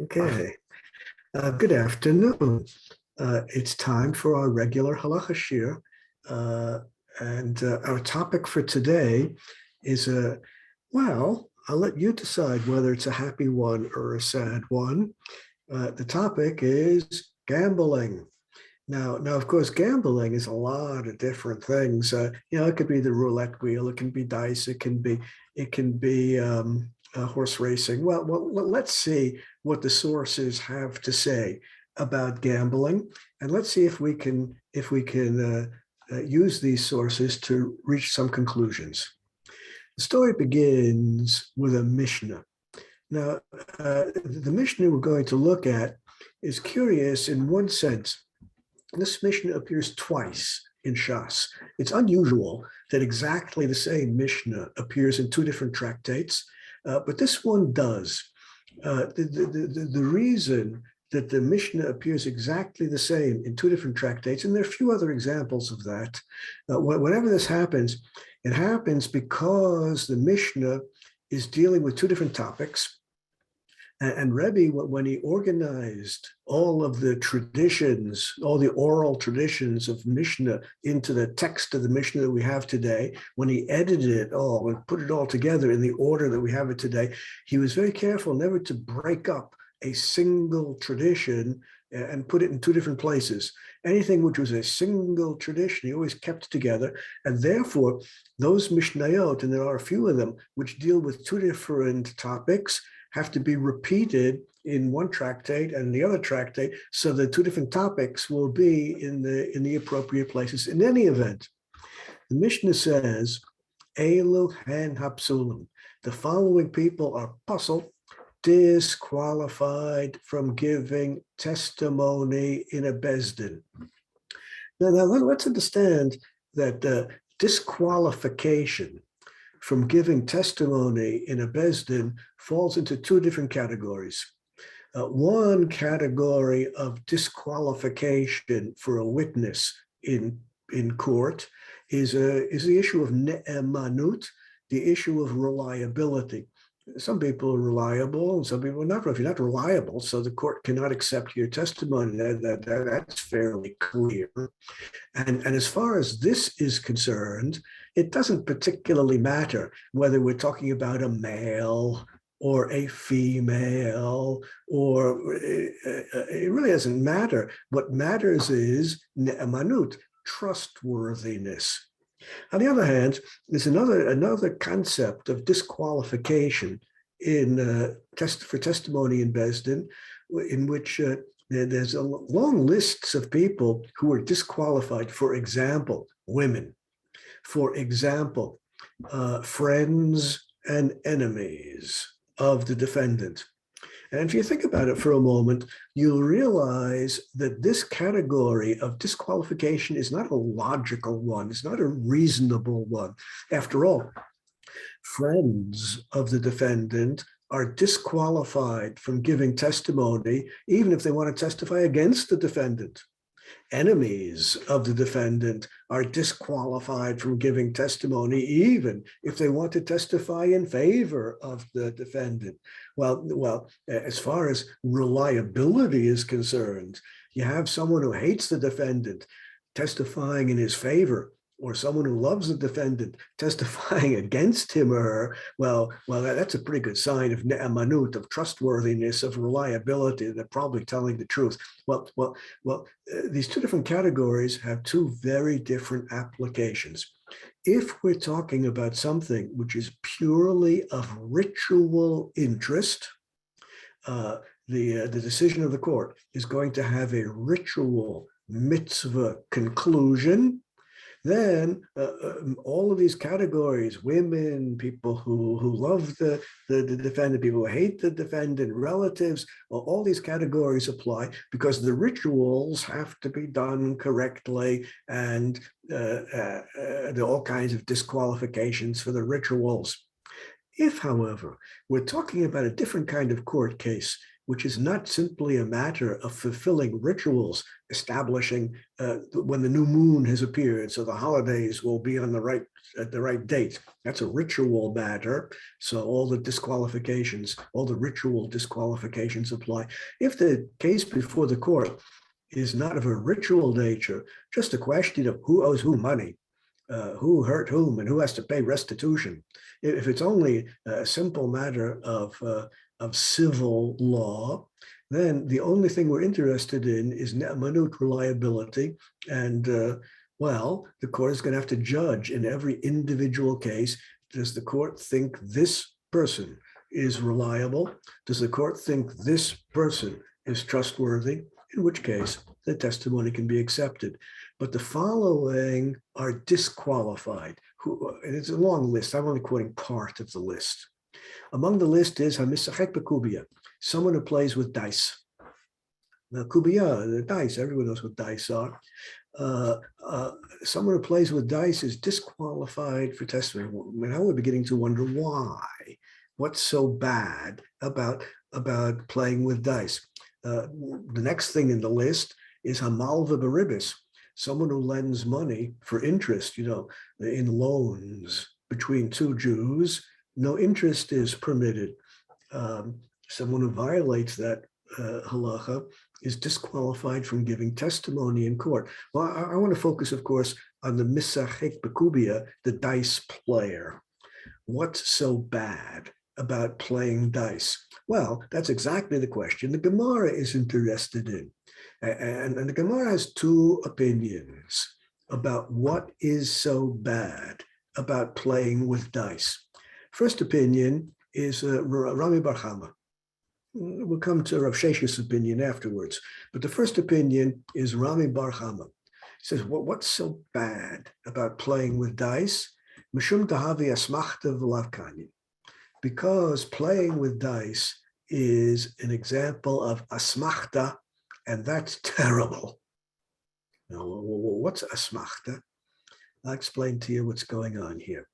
Okay. Good afternoon. It's time for our regular halacha shir, and our topic for today is well, I'll let you decide whether it's a happy one or a sad one. The topic is gambling. Now, of course, gambling is a lot of different things. It could be the roulette wheel, it can be dice, it can be horse racing. Well, let's see what the sources have to say about gambling, and let's see if we can use these sources to reach some conclusions. The story begins with a Mishnah. Now, the Mishnah we're going to look at is curious in one sense. This Mishnah appears twice in Shas. It's unusual that exactly the same Mishnah appears in two different tractates, but this one does. The reason that the Mishnah appears exactly the same in two different tractates, and there are a few other examples of that, whenever this happens, it happens because the Mishnah is dealing with two different topics. And Rebbe, when he organized all of the traditions, all the oral traditions of Mishnah into the text of the Mishnah that we have today, when he edited it all and put it all together in the order that we have it today, he was very careful never to break up a single tradition and put it in two different places. Anything which was a single tradition, he always kept together. And therefore, those Mishnayot, and there are a few of them, which deal with two different topics, have to be repeated in one tractate and the other tractate, so the two different topics will be in the appropriate places. In any event, the Mishnah says, Elu hen hapsulim. The following people are puzzled, disqualified from giving testimony in a bezdin. Now let's understand that disqualification from giving testimony in a bezdin falls into two different categories. One category of disqualification for a witness in court is the issue of ne'emanut, the issue of reliability. Some people are reliable and some people are not. If you're not reliable, so the court cannot accept your testimony, that's fairly clear. And as far as this is concerned, it doesn't particularly matter whether we're talking about a male or a female, or it really doesn't matter. What matters is ne'emanut, trustworthiness. On the other hand, there's another concept of disqualification in for testimony in Bezdin, in which there's a long lists of people who are disqualified. For example, women. For example, friends and enemies of the defendant. And if you think about it for a moment, you'll realize that this category of disqualification is not a logical one. It's not a reasonable one. After all, friends of the defendant are disqualified from giving testimony, even if they want to testify against the defendant. Enemies of the defendant are disqualified from giving testimony, even if they want to testify in favor of the defendant. Well, as far as reliability is concerned, you have someone who hates the defendant testifying in his favor, or someone who loves the defendant testifying against him or her. Well, that's a pretty good sign of ne'emanut, of trustworthiness, of reliability. They're probably telling the truth. Well, these two different categories have two very different applications. If we're talking about something which is purely of ritual interest, the decision of the court is going to have a ritual mitzvah conclusion. Then all of these categories, women, people who love the defendant, people who hate the defendant, relatives, all these categories apply because the rituals have to be done correctly, and there are all kinds of disqualifications for the rituals. If, however, we're talking about a different kind of court case, which is not simply a matter of fulfilling rituals, establishing when the new moon has appeared, so the holidays will be on at the right date. That's a ritual matter. So all the disqualifications, all the ritual disqualifications apply. If the case before the court is not of a ritual nature, just a question of who owes who money, who hurt whom, and who has to pay restitution. If it's only a simple matter of civil law, then the only thing we're interested in is ne'emanut, reliability. And the court is going to have to judge in every individual case. Does the court think this person is reliable? Does the court think this person is trustworthy? In which case, the testimony can be accepted. But the following are disqualified. And it's a long list. I'm only quoting part of the list. Among the list is hamisachek b'kubiya, someone who plays with dice. Now, kubiya, the dice, everyone knows what dice are. Someone who plays with dice is disqualified for testimony. Now we're beginning to wonder why. What's so bad about playing with dice? The next thing in the list is hamalva beribis, someone who lends money for interest, in loans between two Jews. No interest is permitted. Someone who violates that halacha is disqualified from giving testimony in court. Well, I want to focus, of course, on the misachek b'kubiya, the dice player. What's so bad about playing dice? Well, that's exactly the question the Gemara is interested in. And the Gemara has two opinions about what is so bad about playing with dice. First opinion is Rami Bar Chama. We'll come to Rav Sheshes' opinion afterwards. But the first opinion is Rami Bar Chama. He says, what's so bad about playing with dice? Mishum tahavi asmachta v'lav kanyin. Because playing with dice is an example of asmachta, and that's terrible. Now, what's asmachta? I'll explain to you what's going on here.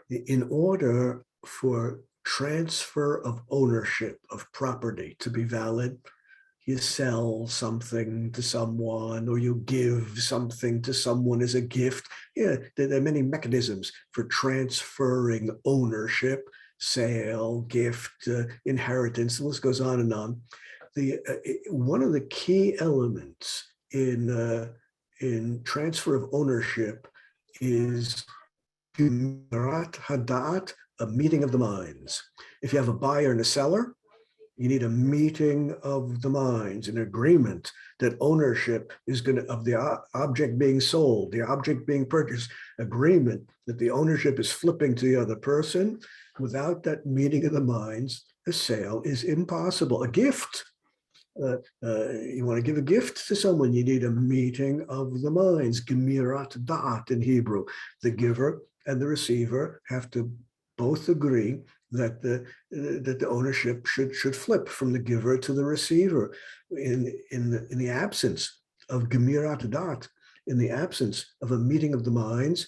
In order for transfer of ownership of property to be valid, you sell something to someone or you give something to someone as a gift. Yeah, there are many mechanisms for transferring ownership, sale, gift, inheritance. The list goes on and on. One of the key elements in transfer of ownership is Gemirat Hadat, a meeting of the minds. If you have a buyer and a seller, you need a meeting of the minds, an agreement that ownership is of the object being sold, the object being purchased, agreement that the ownership is flipping to the other person. Without that meeting of the minds, a sale is impossible. A gift. You want to give a gift to someone, you need a meeting of the minds, gemirat da'at in Hebrew. The giver and the receiver have to both agree that the ownership should flip from the giver to the receiver. In the absence of gemirat da'at, in the absence of a meeting of the minds,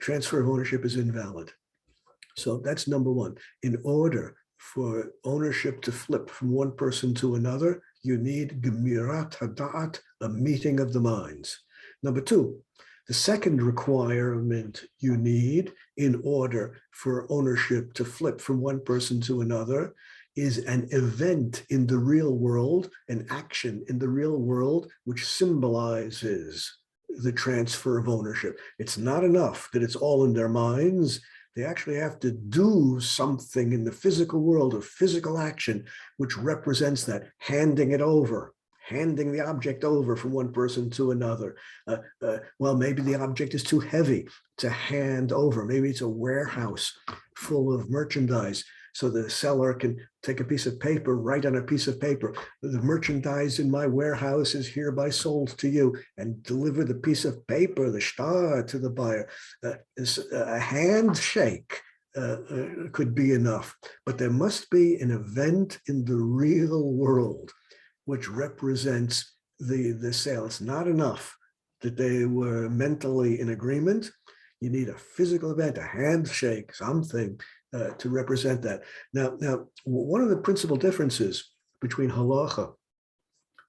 transfer of ownership is invalid. So that's number one. In order for ownership to flip from one person to another, you need gemirat hada'at, a meeting of the minds. Number two, the second requirement you need in order for ownership to flip from one person to another is an event in the real world, an action in the real world, which symbolizes the transfer of ownership. It's not enough that it's all in their minds. They actually have to do something in the physical world, of physical action, which represents that, handing it over, handing the object over from one person to another. Well, maybe the object is too heavy to hand over. Maybe it's a warehouse full of merchandise. So the seller can take a piece of paper, write on a piece of paper, the merchandise in my warehouse is hereby sold to you, and deliver the piece of paper, the shtar, to the buyer. A handshake could be enough, but there must be an event in the real world which represents the sale. It's not enough that they were mentally in agreement. You need a physical event, a handshake, something to represent that. Now, one of the principal differences between halacha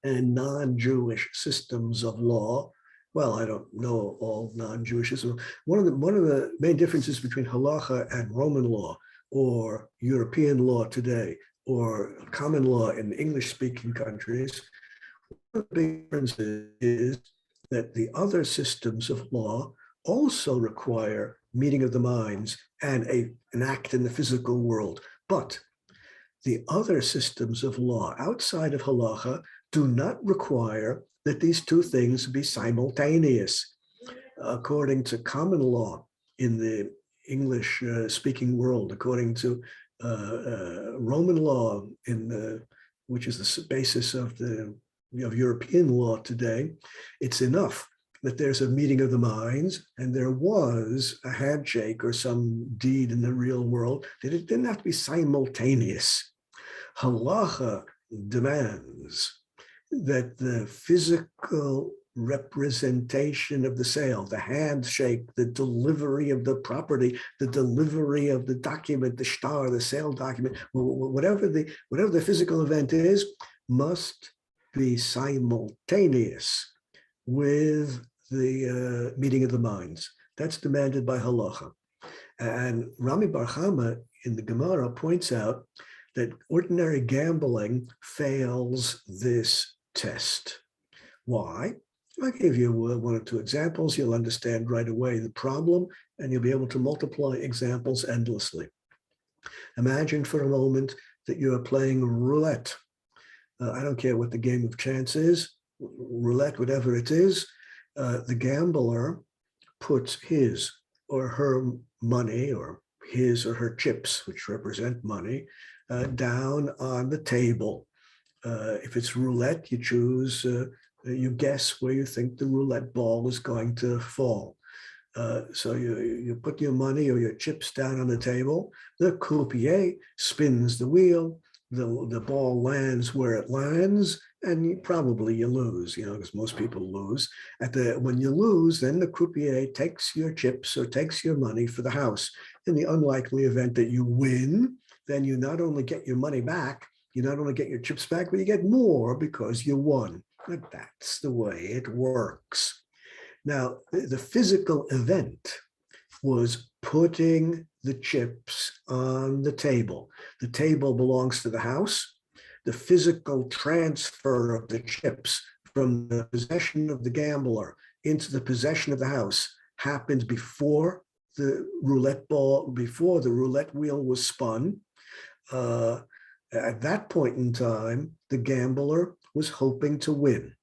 and non-Jewish systems of law, well, I don't know all non-Jewish systems. One of the main differences between halacha and Roman law, or European law today, or common law in English-speaking countries, one of the big differences is that the other systems of law also require meeting of the minds and an act in the physical world. But the other systems of law outside of halacha do not require that these two things be simultaneous. According to common law in the English speaking world, according to Roman law, which is the basis of European law today, it's enough that there's a meeting of the minds and there was a handshake or some deed in the real world, that it didn't have to be simultaneous. Halacha demands that the physical representation of the sale, the handshake, the delivery of the property, the delivery of the document, the shtar, the sale document, whatever the physical event is, must be simultaneous with the meeting of the minds. That's demanded by halacha. And Rami Bar Chama in the Gemara points out that ordinary gambling fails this test. Why? I'll give you one or two examples. You'll understand right away the problem, and you'll be able to multiply examples endlessly. Imagine for a moment that you are playing roulette. I don't care what the game of chance is, roulette, whatever it is. The gambler puts his or her money, or his or her chips, which represent money, down on the table. If it's roulette, you choose, you guess where you think the roulette ball is going to fall. So you put your money or your chips down on the table. The croupier spins the wheel. The ball lands where it lands, and you lose, because most people lose. When you lose, then the croupier takes your chips or takes your money for the house. In the unlikely event that you win, then you not only get your money back, you not only get your chips back, but you get more because you won. But that's the way it works. Now, the physical event was putting the chips on the table. The table belongs to the house. The physical transfer of the chips from the possession of the gambler into the possession of the house happened before the roulette wheel was spun. At that point in time, the gambler was hoping to win.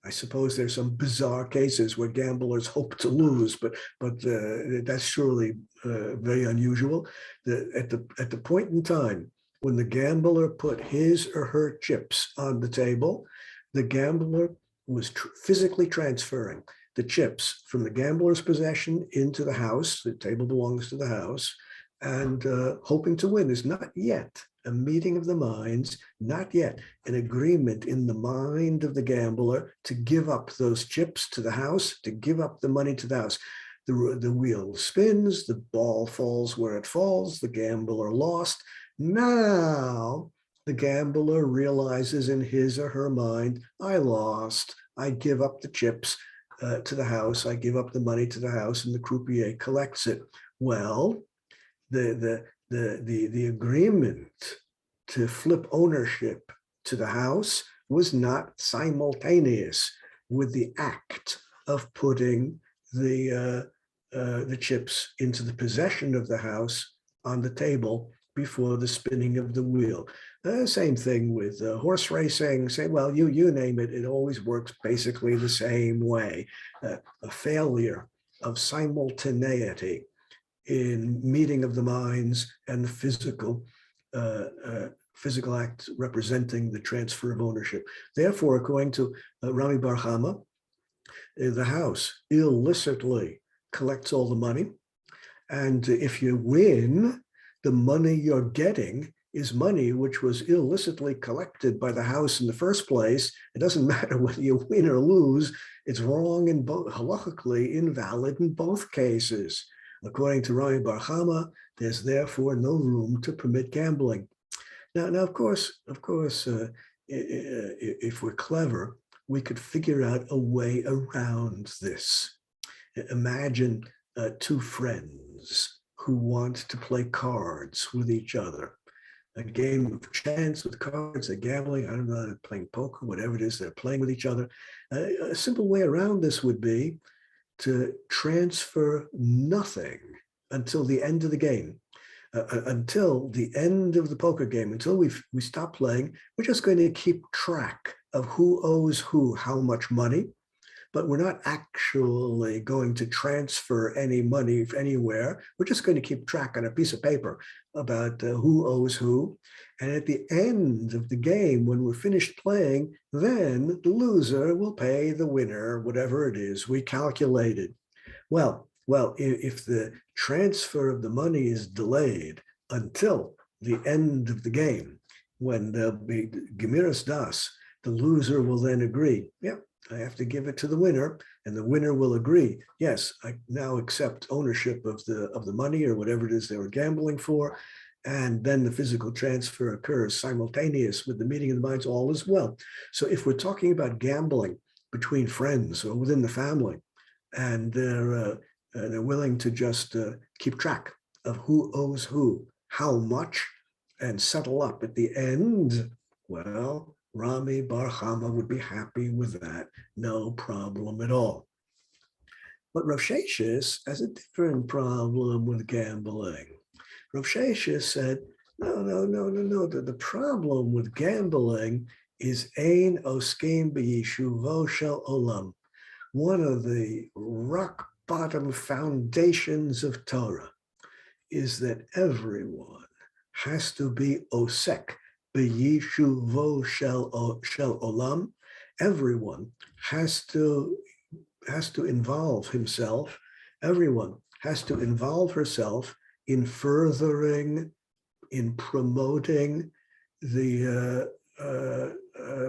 I suppose there's some bizarre cases where gamblers hope to lose, but that's surely very unusual. At the point in time when the gambler put his or her chips on the table, the gambler was physically transferring the chips from the gambler's possession into the house. The table belongs to the house, and hoping to win is not yet a meeting of the minds, not yet an agreement in the mind of the gambler to give up those chips to the house, to give up the money to the house. The wheel spins, the ball falls where it falls, the gambler lost. Now the gambler realizes in his or her mind, I lost, I give up the chips to the house, I give up the money to the house, and the croupier collects it. Well, the agreement to flip ownership to the house was not simultaneous with the act of putting the chips into the possession of the house on the table before the spinning of the wheel. Same thing with horse racing. You name it, it always works basically the same way. A failure of simultaneity in meeting of the minds and the physical act representing the transfer of ownership. Therefore, according to Rami Bar Chama, the house illicitly collects all the money. And if you win, the money you're getting is money which was illicitly collected by the house in the first place. It doesn't matter whether you win or lose. It's wrong in both, halachically invalid in both cases. According to Rami Bar Chama, there's therefore no room to permit gambling. Now, of course, if we're clever, we could figure out a way around this. Imagine two friends who want to play cards with each other. A game of chance with cards, a gambling, I don't know, they're playing poker, whatever it is, they're playing with each other. A simple way around this would be to transfer nothing until the end of the game. Until the end of the poker game, until we stop playing, we're just going to keep track of who owes who how much money, but we're not actually going to transfer any money anywhere. We're just going to keep track on a piece of paper about who owes who. And at the end of the game, when we're finished playing, then the loser will pay the winner, whatever it is we calculated. Well, if the transfer of the money is delayed until the end of the game, when there'll be Gemiras Das, the loser will then agree, yeah, I have to give it to the winner, and the winner will agree, yes, I now accept ownership of the money or whatever it is they were gambling for, and then the physical transfer occurs simultaneous with the meeting of the minds, all as well. So if we're talking about gambling between friends or within the family, and they're willing to just keep track of who owes who, how much, and settle up at the end, well, Rami Bar Chama would be happy with that, no problem at all. But Rav Sheshes has a different problem with gambling. Rav Sheshes said, no. The problem with gambling is ein oskein b'yishuvo shel olam. One of the rock bottom foundations of Torah is that everyone has to be osek b'yishuvo shel olam. Everyone has to involve himself. Everyone has to involve herself in furthering, in promoting the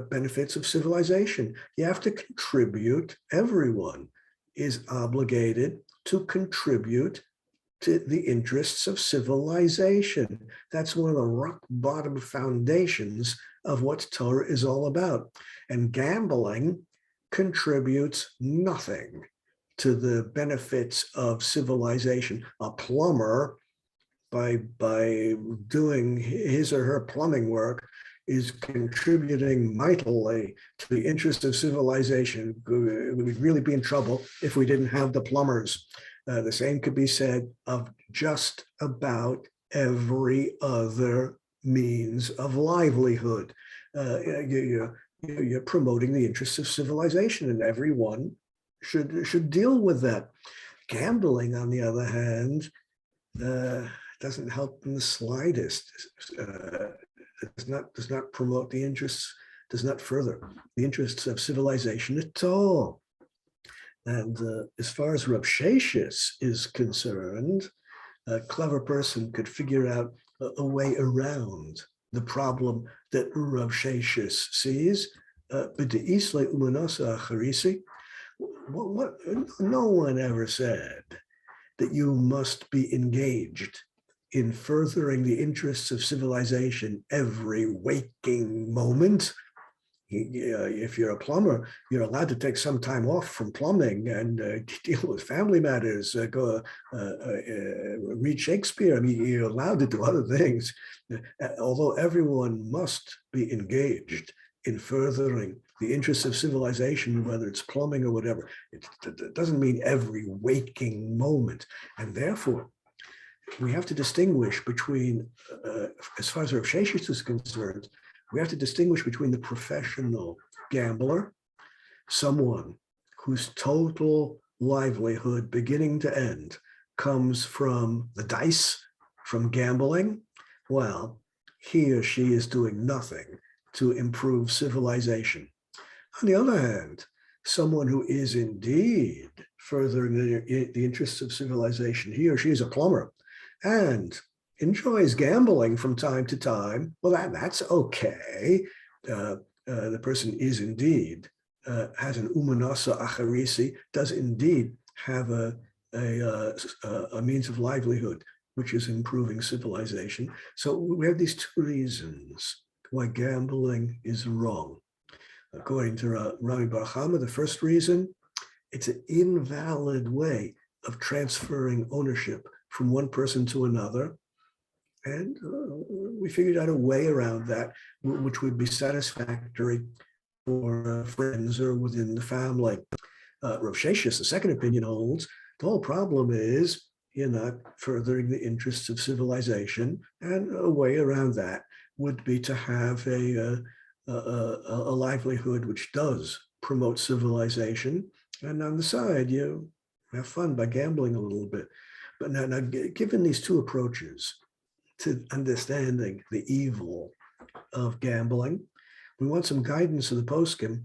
benefits of civilization. You have to contribute. Everyone is obligated to contribute to the interests of civilization. That's one of the rock bottom foundations of what Torah is all about. And gambling contributes nothing to the benefits of civilization. A plumber, by doing his or her plumbing work, is contributing mightily to the interest of civilization. We'd really be in trouble if we didn't have the plumbers. The same could be said of just about every other means of livelihood. You're promoting the interests of civilization, and everyone should deal with that. Gambling, on the other hand, doesn't help in the slightest. Does not promote the interests, does not further the interests of civilization at all. And as far as Rav Sheshes is concerned, a clever person could figure out a way around the problem that Rav Sheshes sees. No one ever said that you must be engaged in furthering the interests of civilization every waking moment. If you're a plumber, you're allowed to take some time off from plumbing and deal with family matters, go read Shakespeare. I mean, you're allowed to do other things. Although everyone must be engaged in furthering the interests of civilization, whether it's plumbing or whatever, it doesn't mean every waking moment. And therefore, we have to distinguish between, as far as Rav Sheshes is concerned, we have to distinguish between the professional gambler, someone whose total livelihood, beginning to end, comes from the dice, from gambling. Well, he or she is doing nothing to improve civilization. On the other hand, someone who is indeed furthering the interests of civilization, he or she is a plumber, and enjoys gambling from time to time, well, that's okay. The person is indeed, has an umanasa acharisi, does indeed have a a means of livelihood, which is improving civilization. So we have these two reasons why gambling is wrong. According to Rami Bar Chama, the first reason, it's an invalid way of transferring ownership from one person to another. And we figured out a way around that, which would be satisfactory for friends or within the family. Rav Sheshes, the second opinion, holds the whole problem is you're not furthering the interests of civilization, and a way around that would be to have a livelihood which does promote civilization, and on the side you have fun by gambling a little bit. But now given these two approaches to understanding the evil of gambling, we want some guidance of the poskim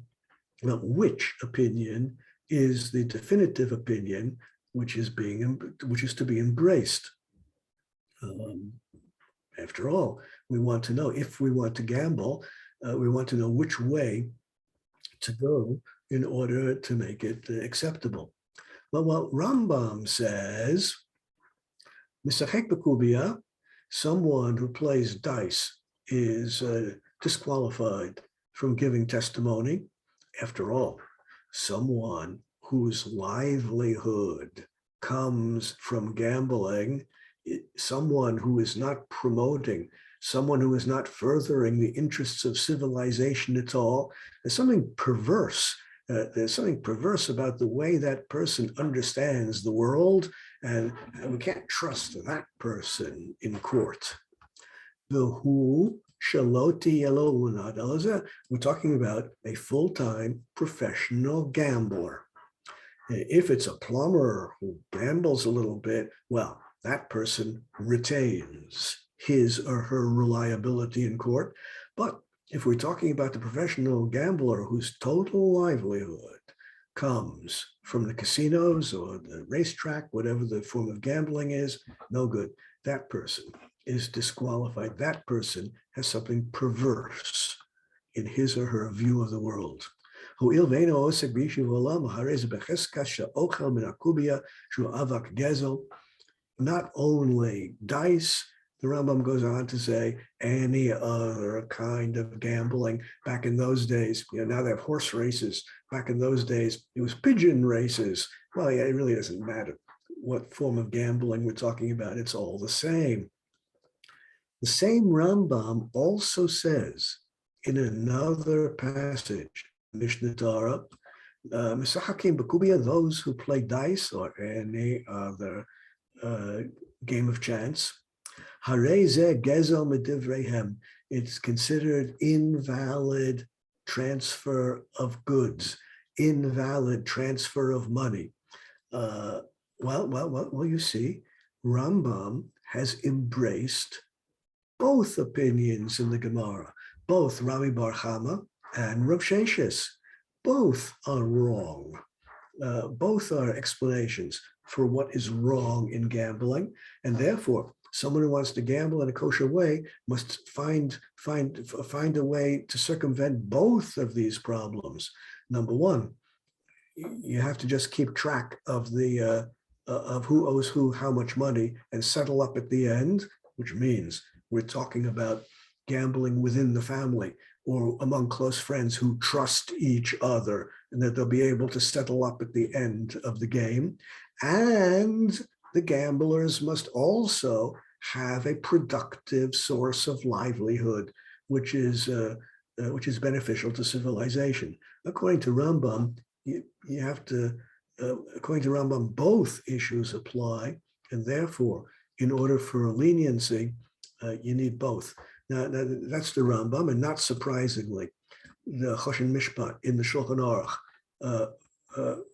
about which opinion is the definitive opinion, which is to be embraced. After all, we want to know, if we want to gamble, we want to know which way to go in order to make it acceptable. Well, what Rambam says, Misachek B'Kubia, someone who plays dice is disqualified from giving testimony. After all, someone whose livelihood comes from gambling, someone who is not promoting, someone who is not furthering the interests of civilization at all, there's something perverse. There's something perverse about the way that person understands the world, and we can't trust that person in court. The who Shaloti Yellow, we're talking about a full-time professional gambler. If it's a plumber who gambles a little bit, well, that person retains his or her reliability in court. But if we're talking about the professional gambler whose total livelihood comes from the casinos or the racetrack, whatever the form of gambling is, no good. That person is disqualified. That person has something perverse in his or her view of the world. Not only dice, the Rambam goes on to say, any other kind of gambling. Back in those days, now they have horse races. Back in those days, it was pigeon races. Well, yeah, it really doesn't matter what form of gambling we're talking about. It's all the same. The same Rambam also says in another passage, Mishnah Torah, Misahakim B'Kubia, those who play dice or any other game of chance, Hareze Gezel Medivrehem, it's considered invalid transfer of goods, invalid transfer of money. Well, you see, Rambam has embraced both opinions in the Gemara, both Rami Bar Chama and Rav Sheshes. Both are wrong. Both are explanations for what is wrong in gambling, and therefore, someone who wants to gamble in a kosher way must find a way to circumvent both of these problems. Number one, you have to just keep track of the of who owes who how much money and settle up at the end, which means we're talking about gambling within the family or among close friends who trust each other and that they'll be able to settle up at the end of the game. And the gamblers must also have a productive source of livelihood, which is beneficial to civilization. According to Rambam, you have to, according to Rambam, both issues apply, and therefore, in order for leniency, you need both. Now, that's the Rambam, and not surprisingly, the Choshen Mishpat in the Shulchan Aruch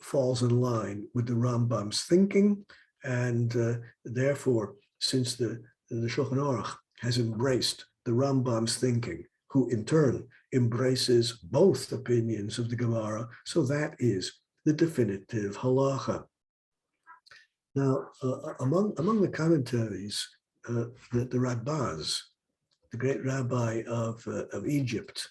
falls in line with the Rambam's thinking, and therefore, since the Shulchan Aruch has embraced the Rambam's thinking, who in turn embraces both opinions of the Gemara, so that is the definitive halacha. Now, among the commentaries, the Radbaz, the great rabbi of Egypt,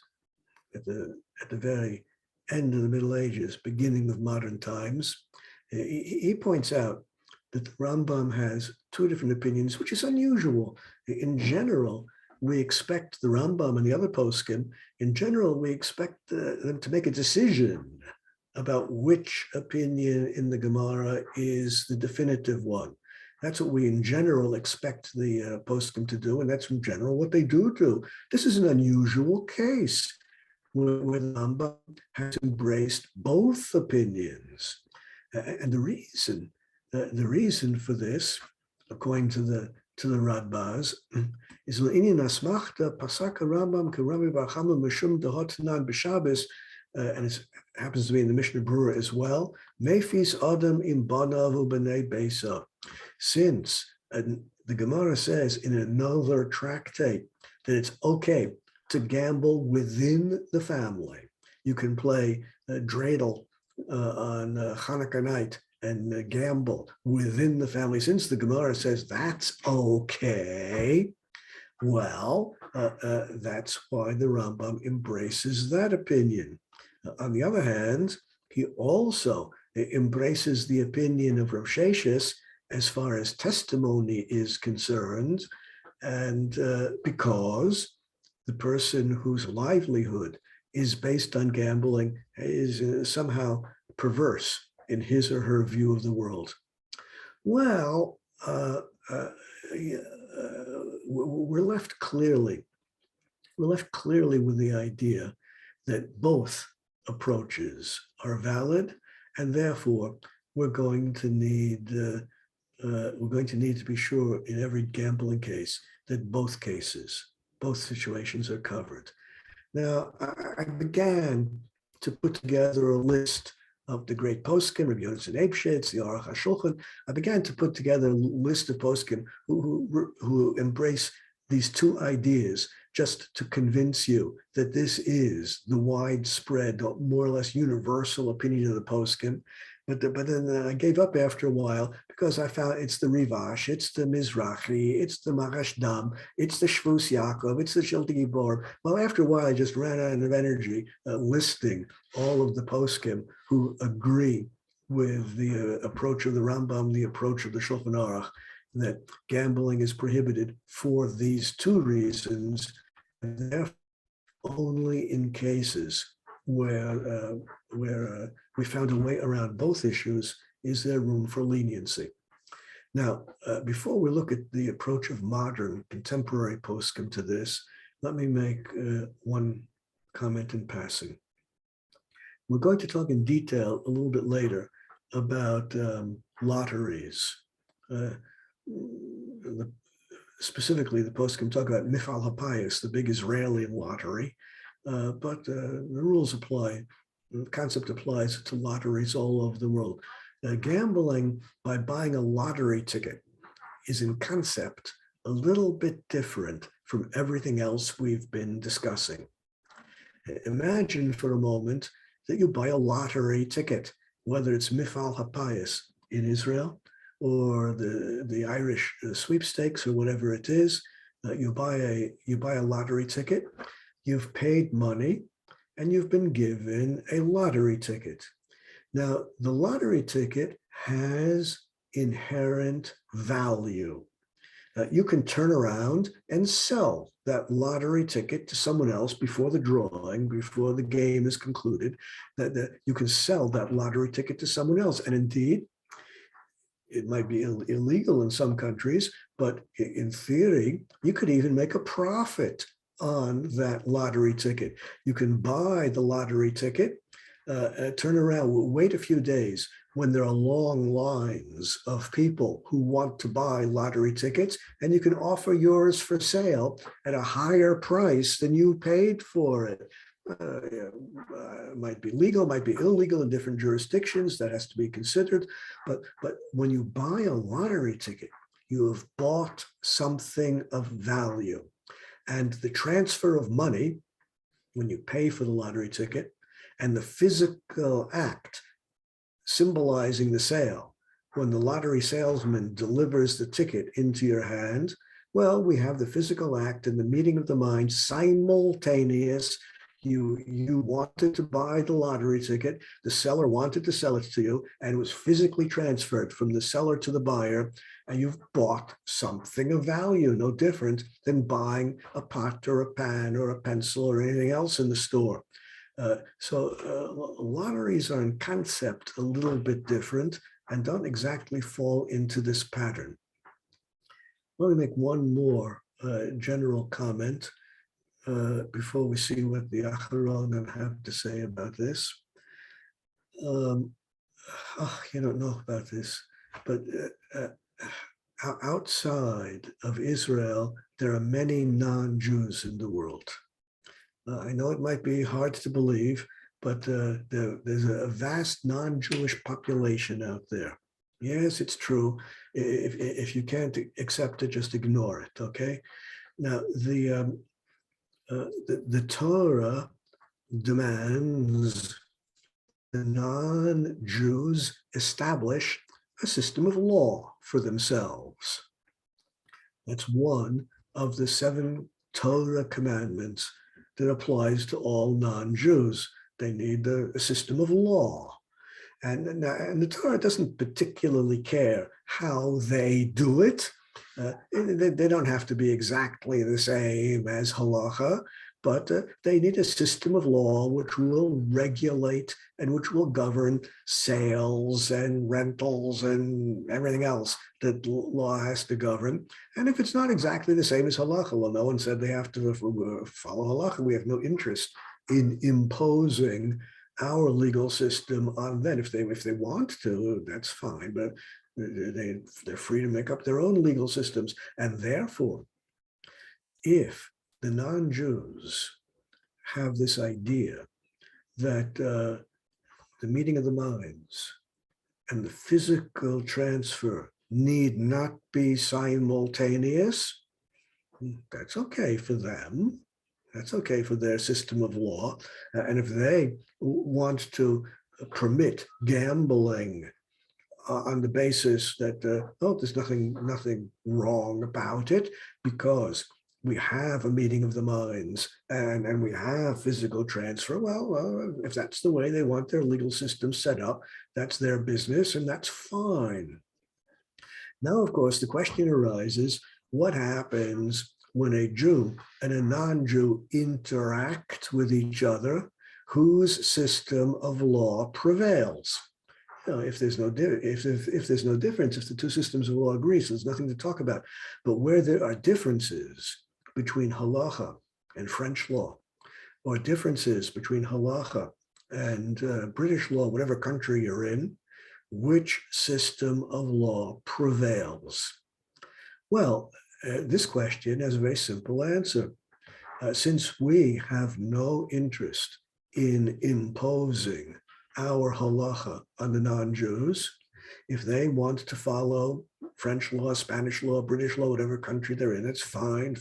at the very end of the Middle Ages, beginning of modern times, he points out that the Rambam has two different opinions, which is unusual. In general, we expect the Rambam and the other poskim, in general, we expect them to make a decision about which opinion in the Gemara is the definitive one. That's what we in general expect the poskim to do, and that's in general what they do. This is an unusual case where the Rambam has embraced both opinions. And the reason for this, according to the Radbaz, is l'inyan asmachta pasaka Rambam k'Rabbi Bar Chama mishum dehotanan b'Shabbos, and it happens to be in the Mishnah Berurah as well. Mefis adam im banav u'bnei beisa. Since the Gemara says in another tractate that it's okay to gamble within the family. You can play dreidel on Hanukkah night and gamble within the family. Since the Gemara says that's okay, well, that's why the Rambam embraces that opinion. On the other hand, he also embraces the opinion of Rav Sheshes as far as testimony is concerned, and because the person whose livelihood is based on gambling is somehow perverse in his or her view of the world. Well, we're left clearly with the idea that both approaches are valid, and therefore we're going to need to be sure in every gambling case that both situations are covered. Now, I began to put together a list of the great poskim, Rabbi Yonasan Eibshitz, the Aruch HaShulchan. I began to put together a list of poskim who embrace these two ideas, just to convince you that this is the widespread, more or less universal opinion of the poskim. But then I gave up after a while because I found it's the Rivash, it's the Mizrahi, it's the Marashdam, it's the Shvus Yaakov, it's the Shilti Gibor. Well, after a while, I just ran out of energy listing all of the poskim who agree with the approach of the Rambam, the approach of the Shulchan Aruch, that gambling is prohibited for these two reasons, and therefore only in cases where we found a way around both issues is there room for leniency. Now, before we look at the approach of modern contemporary poskim to this, let me make one comment in passing. We're going to talk in detail a little bit later about lotteries. Specifically, the poskim talk about Mifal HaPayis, the big Israeli lottery, but the rules apply. The concept applies to lotteries all over the world. Gambling by buying a lottery ticket is in concept a little bit different from everything else we've been discussing. Imagine for a moment that you buy a lottery ticket, whether it's Mifal HaPayis in Israel or the Irish sweepstakes or whatever it is. You buy a lottery ticket, you've paid money, and you've been given a lottery ticket. Now, the lottery ticket has inherent value. You can turn around and sell that lottery ticket to someone else before the drawing, before the game is concluded, that you can sell that lottery ticket to someone else. And indeed, it might be illegal in some countries, but in theory, you could even make a profit on that lottery ticket. You can buy the lottery ticket, turn around, wait a few days when there are long lines of people who want to buy lottery tickets, and you can offer yours for sale at a higher price than you paid for it. It might be legal, might be illegal in different jurisdictions. That has to be considered. But when you buy a lottery ticket, you have bought something of value. And the transfer of money, when you pay for the lottery ticket, and the physical act symbolizing the sale, when the lottery salesman delivers the ticket into your hand, well, we have the physical act and the meeting of the mind simultaneous. You wanted to buy the lottery ticket, the seller wanted to sell it to you, and it was physically transferred from the seller to the buyer, and you've bought something of value, no different than buying a pot or a pan or a pencil or anything else in the store. Lotteries are in concept a little bit different and don't exactly fall into this pattern. Let me make one more general comment before we see what the Acharonim have to say about this. You don't know about this, but outside of Israel, there are many non-Jews in the world. I know it might be hard to believe, but there's a vast non-Jewish population out there. Yes, it's true. If you can't accept it, just ignore it, okay? Now, the Torah demands the non-Jews establish a system of law for themselves. That's one of the 7 Torah commandments that applies to all non-Jews. They need a system of law. And the Torah doesn't particularly care how they do it. They don't have to be exactly the same as halacha, but they need a system of law which will regulate and which will govern sales and rentals and everything else that law has to govern. And if it's not exactly the same as halacha, well, no one said they have to follow halacha. We have no interest in imposing our legal system on them. If they want to, that's fine, but they're free to make up their own legal systems. And therefore, if the non-Jews have this idea that the meeting of the minds and the physical transfer need not be simultaneous, that's okay for them. That's okay for their system of law. And if they want to permit gambling on the basis that, there's nothing wrong about it, because we have a meeting of the minds and we have physical transfer, well, if that's the way they want their legal system set up, that's their business and that's fine. Now, of course, the question arises, what happens when a Jew and a non-Jew interact with each other, whose system of law prevails? If there's no difference, if the two systems of law agree, so there's nothing to talk about. But where there are differences between halacha and French law, or differences between halacha and British law, whatever country you're in, which system of law prevails? Well, this question has a very simple answer. Since we have no interest in imposing our halacha on the non-Jews, if they want to follow French law, Spanish law, British law, whatever country they're in, it's fine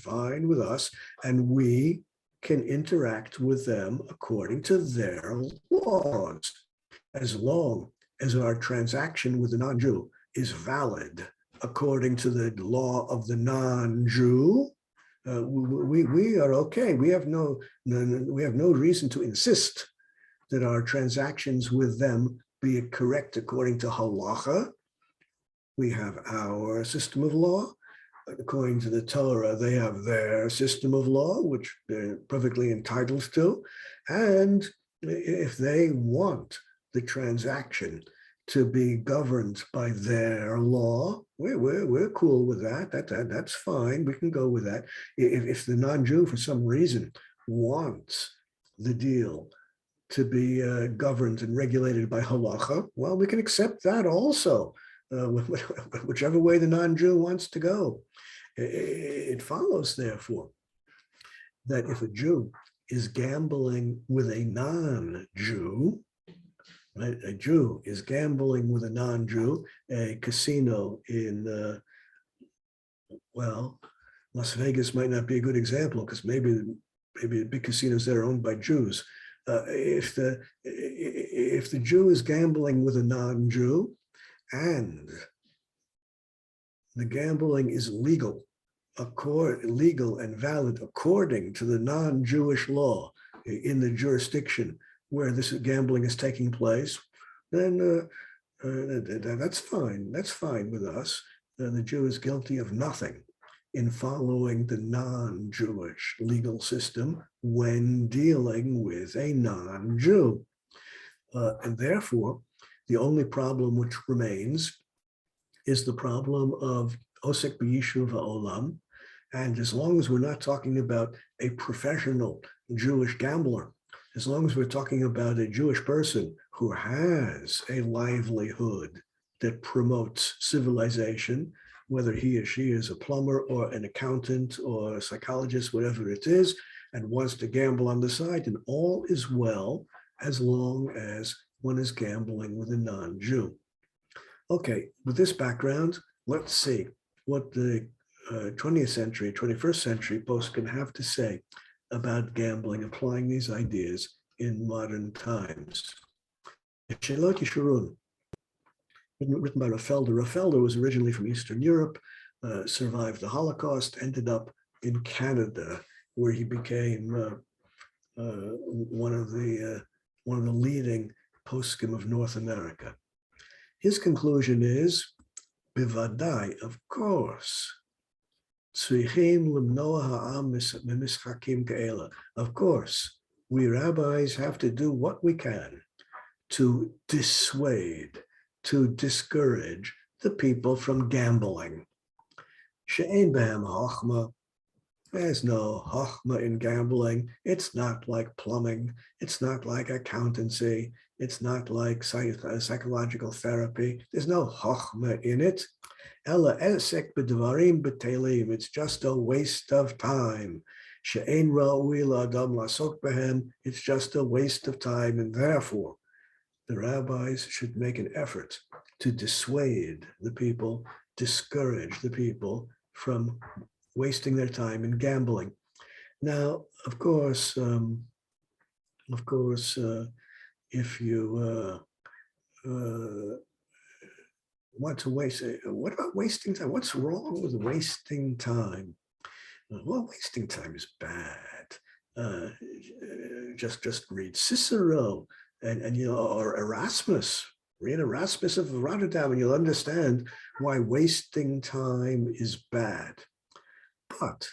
with us, and we can interact with them according to their laws, as long as our transaction with the non-Jew is valid according to the law of the non-Jew. We are okay. We have no reason to insist that our transactions with them be correct according to halacha. We have our system of law. According to the Torah, they have their system of law, which they're perfectly entitled to. And if they want the transaction to be governed by their law, we're cool with that. That's fine. We can go with that. If the non-Jew, for some reason, wants the deal to be governed and regulated by halacha, well, we can accept that also, whichever way the non-Jew wants to go. It follows, therefore, that if a Jew is gambling with a non-Jew, right, a Jew is gambling with a non-Jew, a casino in, Las Vegas might not be a good example because maybe the big casinos there are owned by Jews. If the Jew is gambling with a non-Jew and the gambling is legal and valid according to the non-Jewish law, in the jurisdiction where this gambling is taking place, then that's fine. That's fine with us. The Jew is guilty of nothing in following the non-Jewish legal system when dealing with a non-Jew. And therefore, the only problem which remains is the problem of osek b'yishuv ha'olam. And as long as we're not talking about a professional Jewish gambler, as long as we're talking about a Jewish person who has a livelihood that promotes civilization, whether he or she is a plumber or an accountant or a psychologist, whatever it is, and wants to gamble on the side, then all is well as long as one is gambling with a non-Jew. Okay, with this background, let's see what the 20th century, 21st century poskim have to say about gambling, applying these ideas in modern times. Shelot Yeshurun, written by Rav Felder. Rav Felder was originally from Eastern Europe, survived the Holocaust, ended up in Canada, where he became one of the leading poskim of North America. His conclusion is, bivadai, of course, of course, we rabbis have to do what we can to dissuade, to discourage the people from gambling. She'ein behem chochma. There's no chochma in gambling. It's not like plumbing. It's not like accountancy. It's not like psychological therapy. There's no chochma in it. Ella esek b'dvarim b'telim. It's just a waste of time. She'ein ra'ui la'adam la'asok behem. It's just a waste of time, and therefore, the rabbis should make an effort to dissuade the people, discourage the people from wasting their time in gambling. Now, of course, if you want to waste, what about wasting time? What's wrong with wasting time? Well, wasting time is bad. Just read Cicero and or Erasmus. Read Erasmus of Rotterdam, and you'll understand why wasting time is bad. But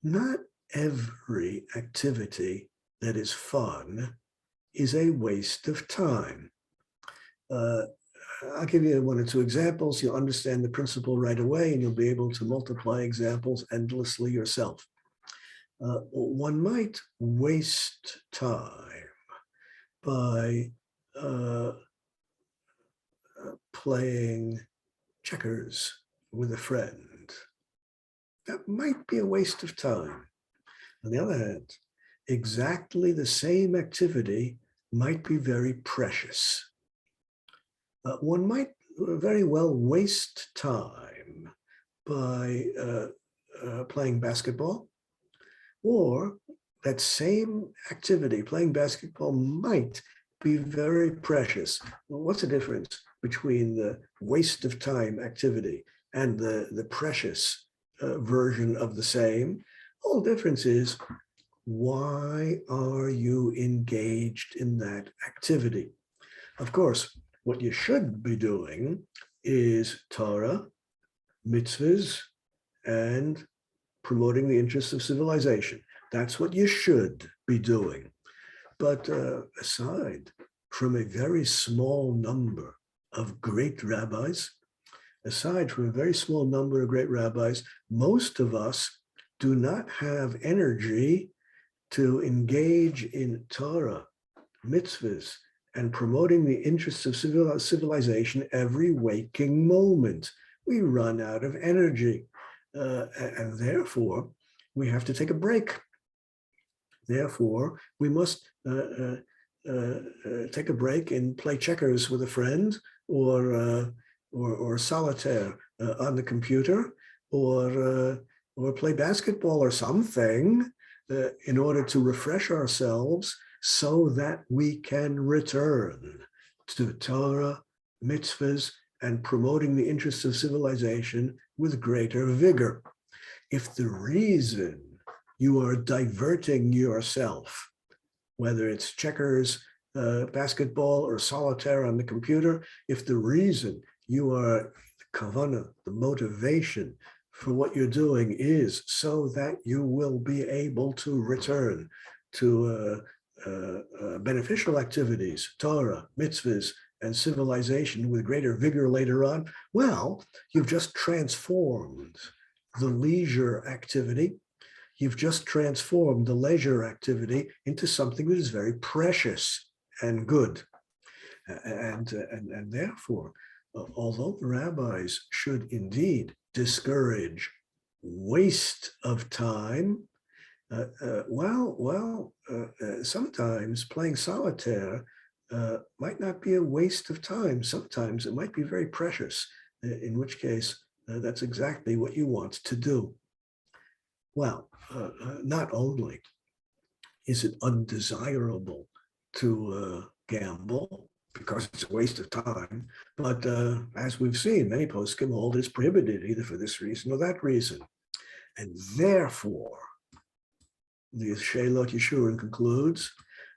not every activity that is fun is a waste of time. I'll give you one or two examples. You'll understand the principle right away, and you'll be able to multiply examples endlessly yourself. One might waste time by playing checkers with a friend. That might be a waste of time. On the other hand, exactly the same activity might be very precious. One might very well waste time by playing basketball, or that same activity, playing basketball, might be very precious. Well, what's the difference between the waste of time activity and the precious version of the same? All difference is, why are you engaged in that activity? Of course, what you should be doing is Torah, mitzvahs, and promoting the interests of civilization. That's what you should be doing. But aside from a very small number of great rabbis, most of us do not have energy to engage in Torah, mitzvahs, and promoting the interests of civilization every waking moment. We run out of energy, and therefore we have to take a break. Therefore, we must take a break and play checkers with a friend, or solitaire on the computer, or play basketball or something, in order to refresh ourselves, so that we can return to Torah, mitzvahs, and promoting the interests of civilization with greater vigor. If the reason you are diverting yourself whether it's checkers, basketball, or solitaire on the computer, if the reason you are, the kavanah, the motivation for what you're doing is so that you will be able to return to beneficial activities, Torah, mitzvahs, and civilization with greater vigor later on, well, you've just transformed the leisure activity. You've just transformed the leisure activity into something that is very precious and good. And therefore, although the rabbis should indeed discourage waste of time, sometimes playing solitaire might not be a waste of time. Sometimes it might be very precious, in which case that's exactly what you want to do. Well, not only is it undesirable to gamble because it's a waste of time, but as we've seen, many poskim hold it's prohibited either for this reason or that reason. And therefore, the Sheilot Yeshurun concludes,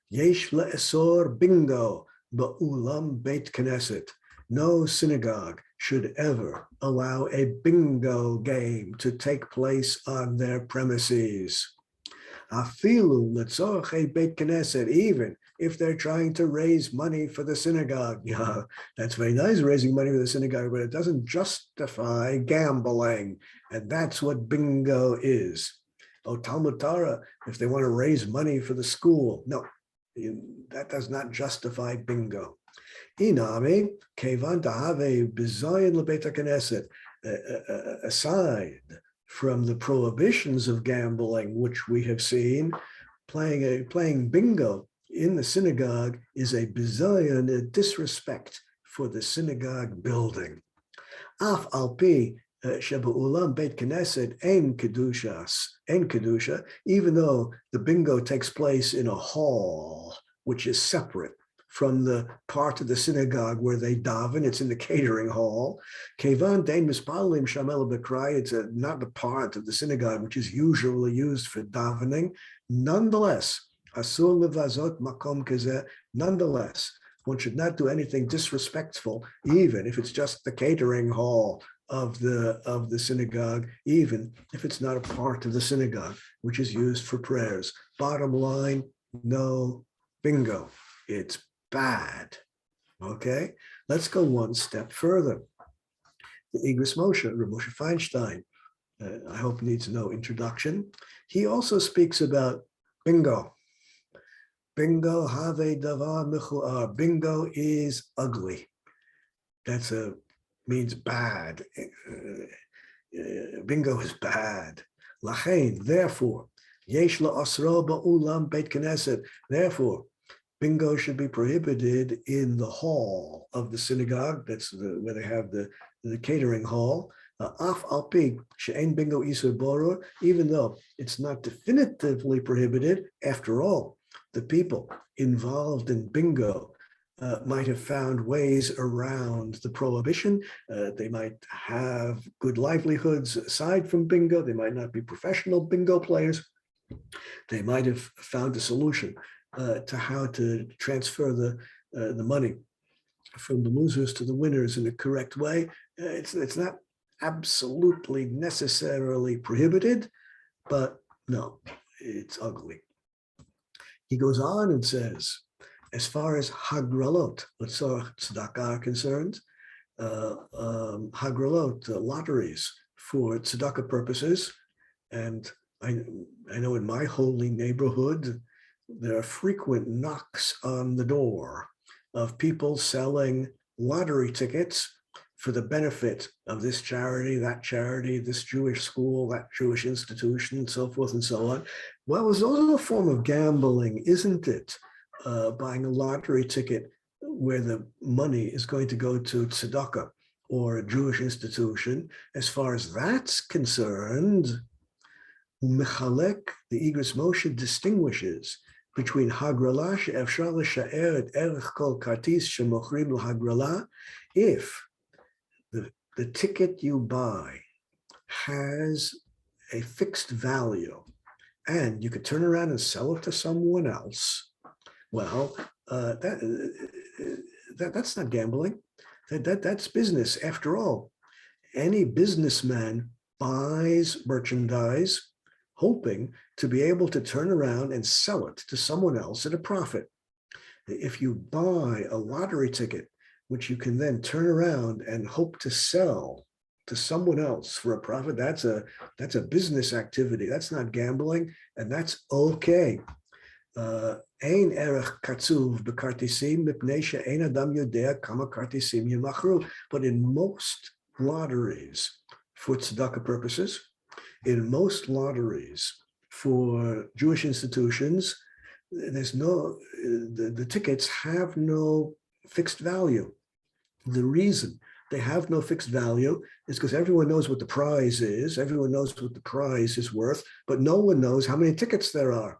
Yesh le'esor bingo ba'ulam beit knesset. No synagogue should ever allow a bingo game to take place on their premises. Afilu letzorchei beit knesset, even if they're trying to raise money for the synagogue. Yeah, that's very nice, raising money for the synagogue, but it doesn't justify gambling. And that's what bingo is. Oh, Talmud Torah, if they want to raise money for the school. No, that does not justify bingo. Inami, kevan tahave bizayin lebeit knesset. Aside from the prohibitions of gambling, which we have seen, playing bingo in the synagogue is a bizayin, a disrespect for the synagogue building. Af alpi shebu'ulam beit knesset ein kedusha, even though the bingo takes place in a hall, which is separate from the part of the synagogue where they daven. It's in the catering hall. Kevan dein mispalim shamel b'krai. It's not the part of the synagogue which is usually used for davening. Nonetheless, asur levazot makom kazeh. Nonetheless, one should not do anything disrespectful, even if it's just the catering hall of the synagogue, even if it's not a part of the synagogue which is used for prayers. Bottom line, no bingo. It's bad. Okay, let's go one step further. The Igros Moshe, Reb Moshe Feinstein, I hope needs no introduction. He also speaks about bingo. Bingo have davar mechuar. Bingo is ugly. That's means bad. Bingo is bad. Lachein, therefore, yesh la'asro ba'ulam beit knesset. Therefore, bingo should be prohibited in the hall of the synagogue. That's where they have the catering hall. Af alpi she'ein bingo isur boror. Even though it's not definitively prohibited, after all, the people involved in bingo might have found ways around the prohibition. They might have good livelihoods aside from bingo. They might not be professional bingo players. They might have found a solution to how to transfer the money from the losers to the winners in a correct way. It's not absolutely necessarily prohibited, but no, it's ugly. He goes on and says, as far as hagralot, tzedakah are concerned, hagralot, lotteries for tzedakah purposes, and I know in my holy neighborhood, there are frequent knocks on the door of people selling lottery tickets for the benefit of this charity, that charity, this Jewish school, that Jewish institution, and so forth and so on. Well, it's also a form of gambling, isn't it? Buying a lottery ticket where the money is going to go to tzedakah or a Jewish institution. As far as that's concerned, Mechalek, the Igros Moshe, distinguishes between hagrala she'efshar l'sha'er et erech kol kartis shemochrim l'hagrala. If the ticket you buy has a fixed value and you could turn around and sell it to someone else, Well, that's not gambling. That's business. After all, any businessman buys merchandise hoping to be able to turn around and sell it to someone else at a profit. If you buy a lottery ticket, which you can then turn around and hope to sell to someone else for a profit, that's a business activity. That's not gambling, and that's okay. Ein erech katzuv bekartisim mipnei she'ein adam yodea kama kartisim yimachru. But in most lotteries for tzedakah purposes, in most lotteries for Jewish institutions, there's no, the tickets have no fixed value. The reason they have no fixed value is because everyone knows what the prize is. Everyone knows what the prize is worth, but no one knows how many tickets there are.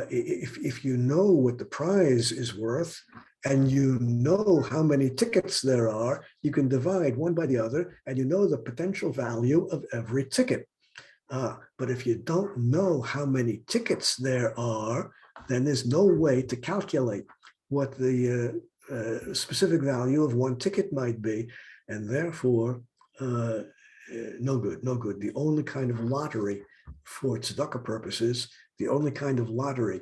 If you know what the prize is worth and you know how many tickets there are, you can divide one by the other and you know the potential value of every ticket. But if you don't know how many tickets there are, then there's no way to calculate what the specific value of one ticket might be, and therefore no good. The only kind of lottery for tzedakah purposes, the only kind of lottery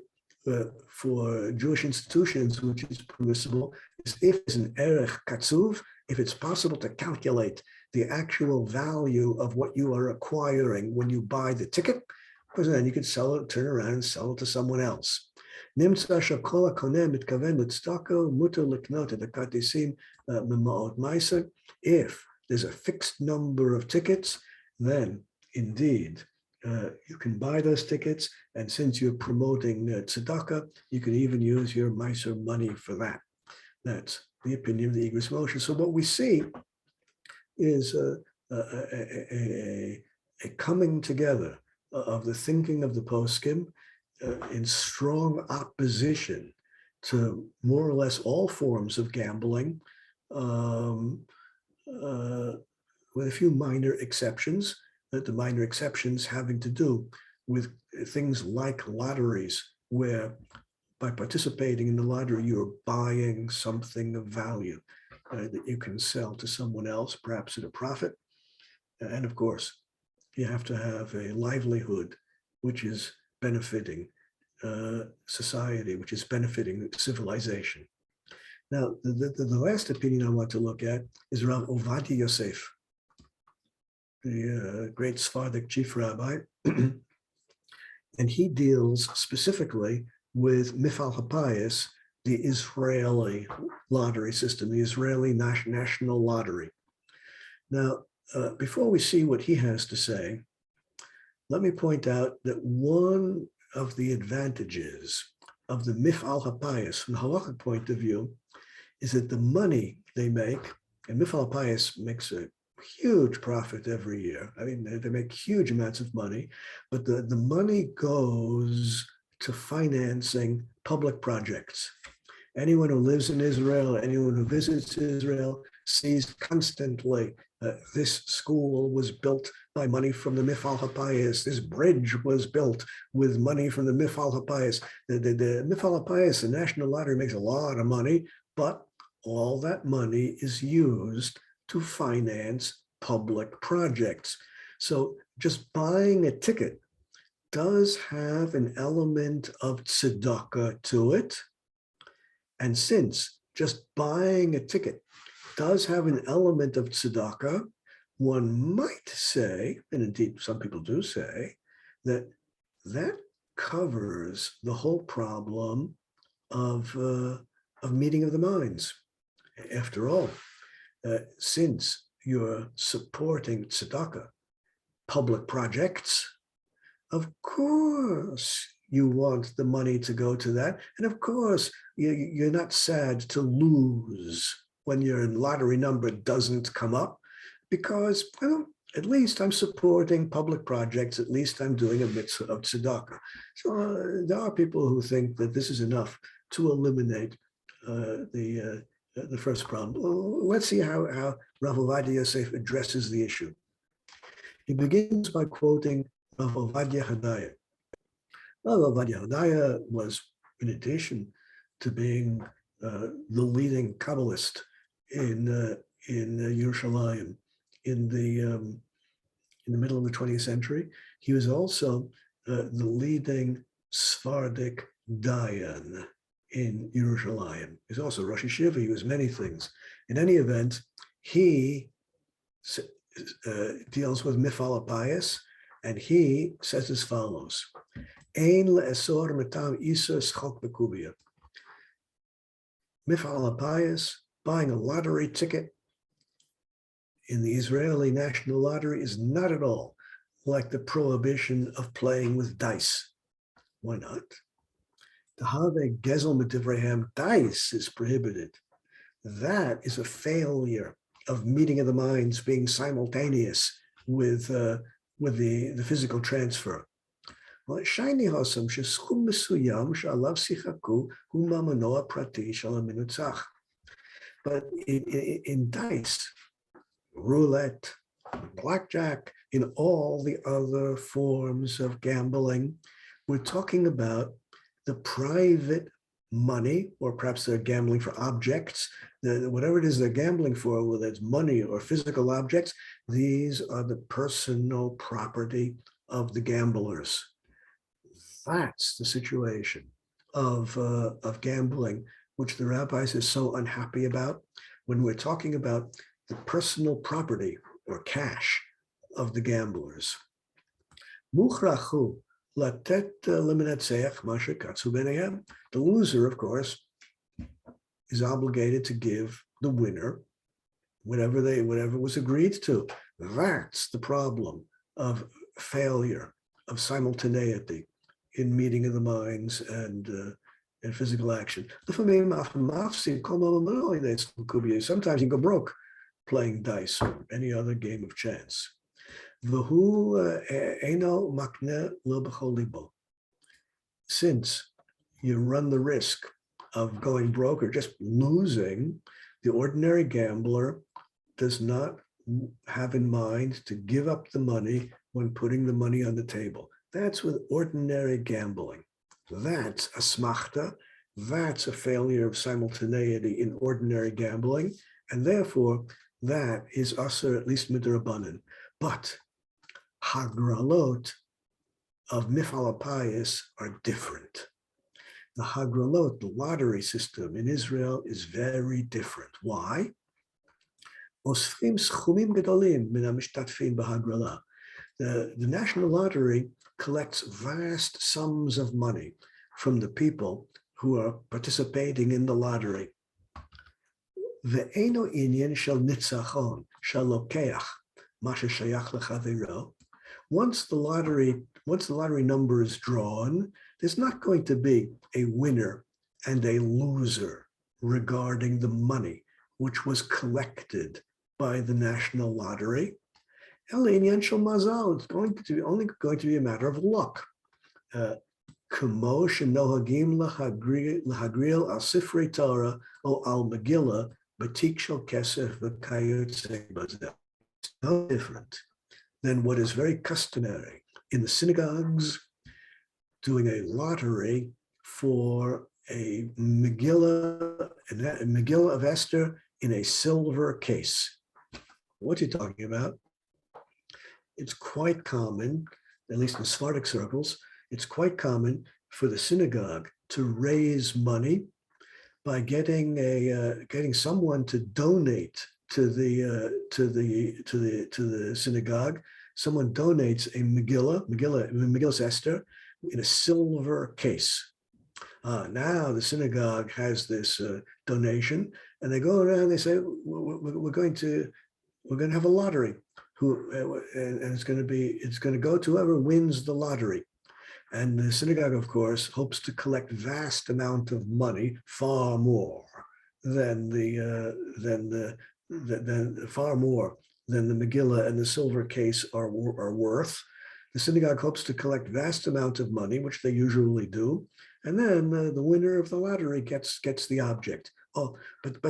for Jewish institutions which is permissible is if it's an erech katzuv, if it's possible to calculate the actual value of what you are acquiring when you buy the ticket, because then you could sell it, turn around and sell it to someone else. If there's a fixed number of tickets, then indeed you can buy those tickets, and since you're promoting tzedakah, you can even use your Meiser money for that. That's the opinion of the Igros Moshe. So what we see is a coming together of the thinking of the poskim in strong opposition to more or less all forms of gambling, with a few minor exceptions, the minor exceptions having to do with things like lotteries, where by participating in the lottery, you're buying something of value that you can sell to someone else, perhaps at a profit. And of course, you have to have a livelihood which is benefiting society, which is benefiting civilization. Now, the last opinion I want to look at is Rav Ovadia Yosef, the great Sephardic chief rabbi, and he deals specifically with Mifal Hapayis, the Israeli lottery system, the Israeli national lottery. Now, before we see what he has to say, let me point out that one of the advantages of the Mifal Hapayis from the halachic point of view is that the money they make, and Mifal Hapayis makes a huge profit every year. I mean, they make huge amounts of money, but the money goes to financing public projects. Anyone who lives in Israel, anyone who visits Israel, sees constantly this school was built by money from the Mifal Hapayis. This bridge was built with money from the Mifal Hapayis. The Mifal Hapayis, the national lottery, makes a lot of money, but all that money is used to finance public projects. So just buying a ticket does have an element of tzedakah to it. And since just buying a ticket does have an element of tzedakah, one might say, and indeed some people do say, that that covers the whole problem of meeting of the minds. After all, since you're supporting tzedakah, public projects, of course you want the money to go to that. And of course, you're not sad to lose when your lottery number doesn't come up, because, well, at least I'm supporting public projects, at least I'm doing a mitzvah of tzedakah. So there are people who think that this is enough to eliminate the first problem. Let's see how Rav Ovadia Yosef addresses the issue. He begins by quoting Rav Ovadia Hadaya. Rav Ovadia Hadaya was, in addition to being the leading Kabbalist in Yerushalayim in the middle of the 20th century. He was also the leading Sephardic Dayan in Yerushalayim. He's also Rosh Yeshiva. He was many things. In any event, he deals with Mifal HaPayis, and he says as follows: Ein le'esor metam isus chok b'kubia. Mifal HaPayis, buying a lottery ticket in the Israeli National Lottery is not at all like the prohibition of playing with dice. Why not? To have a gezel mitivrehem, dice is prohibited. That is a failure of meeting of the minds being simultaneous with the physical transfer. But in dice, roulette, blackjack, in all the other forms of gambling, we're talking about the private money, or perhaps they're gambling for objects, whatever it is they're gambling for, whether it's money or physical objects, these are the personal property of the gamblers. That's the situation of gambling, which the rabbis are so unhappy about when we're talking about the personal property or cash of the gamblers. Muchrachu latet lemenatzeach masher katzu b'neihem. The loser, of course, is obligated to give the winner whatever was agreed to. That's the problem of failure, of simultaneity in meeting of the minds and physical action. Sometimes you go broke playing dice or any other game of chance. Since you run the risk of going broke or just losing, the ordinary gambler does not have in mind to give up the money when putting the money on the table. That's with ordinary gambling. That's a smachta. That's a failure of simultaneity in ordinary gambling, and therefore that is aser, at least midrabanan. But hagralot of Mifal HaPayis are different. The hagralot, the lottery system in Israel, is very different. Why? The National Lottery collects vast sums of money from the people who are participating in the lottery. Ve'eno inyan shel nitzachon shel lokeach ma sheshayach lechavero. Once the lottery number is drawn, there's not going to be a winner and a loser regarding the money which was collected by the National Lottery. El inyan shel mazal. It's only going to be a matter of luck. Kamo shenohagim lahagril al sifrei Torah o al Megillah batik shel kesef v'kayotze bazel. No different than what is very customary in the synagogues, doing a lottery for a Megillah of Esther in a silver case. What are you talking about? It's quite common, at least in Sephardic circles, it's quite common for the synagogue to raise money by getting someone to donate to the synagogue. Someone donates a Megillah Esther in a silver case. Now the synagogue has this donation, and they go around and they say, we're going to have a lottery. And it's going to go to whoever wins the lottery. And the synagogue, of course, hopes to collect vast amount of money, far more than the Megillah and the silver case are worth. The synagogue hopes to collect vast amount of money, which they usually do, and then the winner of the lottery gets the object. Oh, but